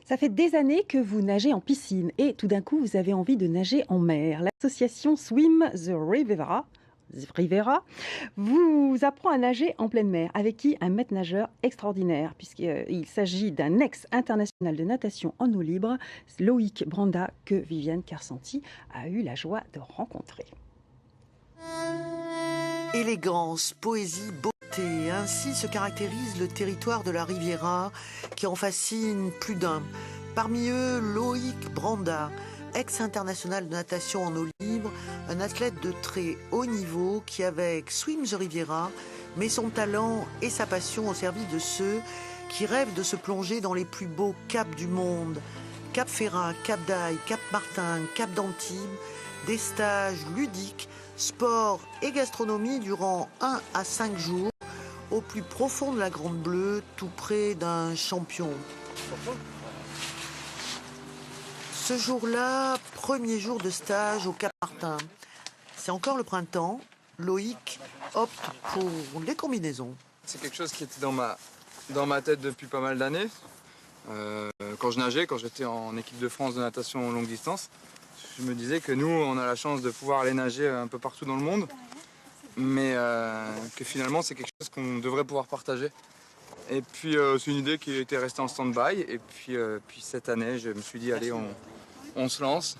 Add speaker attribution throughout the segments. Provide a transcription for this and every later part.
Speaker 1: Ça fait des années que vous nagez en piscine et tout d'un coup, vous avez envie de nager en mer. L'association Swim the Rivera vous apprend à nager en pleine mer, avec qui un maître nageur extraordinaire, puisqu'il s'agit d'un ex-international de natation en eau libre, Loïc Branda, que Viviane Carsanti a eu la joie de rencontrer.
Speaker 2: Élégance, poésie, beauté, ainsi se caractérise le territoire de la Riviera qui en fascine plus d'un. Parmi eux, Loïc Branda, ex-international de natation en eau libre, un athlète de très haut niveau qui, avec Swim the Riviera, met son talent et sa passion au service de ceux qui rêvent de se plonger dans les plus beaux caps du monde. Cap Ferrat, Cap d'Aille, Cap Martin, Cap d'Antibes, des stages ludiques, sport et gastronomie durant 1 à 5 jours au plus profond de la Grande Bleue, tout près d'un champion. Ce jour-là, premier jour de stage au Cap Martin. C'est encore le printemps. Loïc opte pour les combinaisons.
Speaker 3: C'est quelque chose qui était dans ma tête depuis pas mal d'années. Quand je nageais, quand j'étais en équipe de France de natation longue distance, je me disais que nous, on a la chance de pouvoir aller nager un peu partout dans le monde, mais que finalement, c'est quelque chose qu'on devrait pouvoir partager. Et puis, c'est une idée qui était restée en stand-by. Et puis cette année, je me suis dit, allez, on se lance.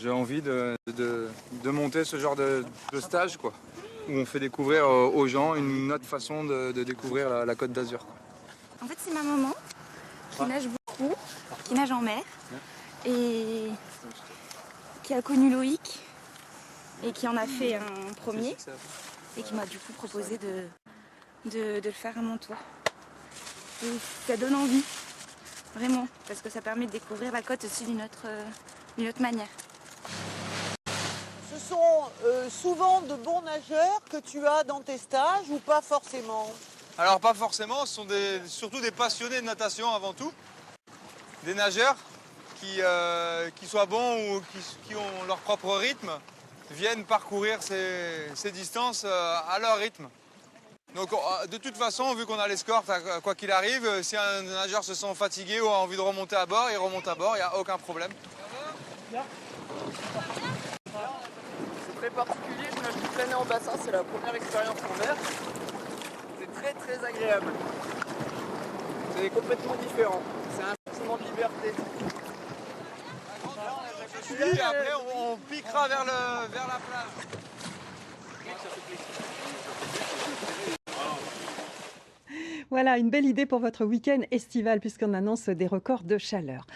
Speaker 3: J'ai envie de monter ce genre de stage, quoi, où on fait découvrir aux gens une autre façon de découvrir la Côte d'Azur.
Speaker 4: En fait, c'est ma maman qui nage beaucoup, qui nage en mer et qui a connu Loïc et qui en a fait un premier et qui m'a du coup proposé de le faire à mon tour. Et ça donne envie, vraiment, parce que ça permet de découvrir la côte aussi d'une autre manière.
Speaker 2: Ce sont souvent de bons nageurs que tu as dans tes stages ou pas forcément?
Speaker 5: Alors pas forcément, ce sont surtout des passionnés de natation avant tout. Des nageurs qui soient bons ou qui ont leur propre rythme, viennent parcourir ces distances à leur rythme. Donc de toute façon, vu qu'on a l'escorte, quoi qu'il arrive, si un nageur se sent fatigué ou a envie de remonter à bord, il remonte à bord, il n'y a aucun problème.
Speaker 6: C'est très particulier, je nage toute l'année en bassin, c'est la première expérience en mer. C'est très très agréable. C'est complètement différent. C'est un sentiment de liberté.
Speaker 5: Et après, on piquera vers la plage.
Speaker 1: Voilà, une belle idée pour votre week-end estival, puisqu'on annonce des records de chaleur.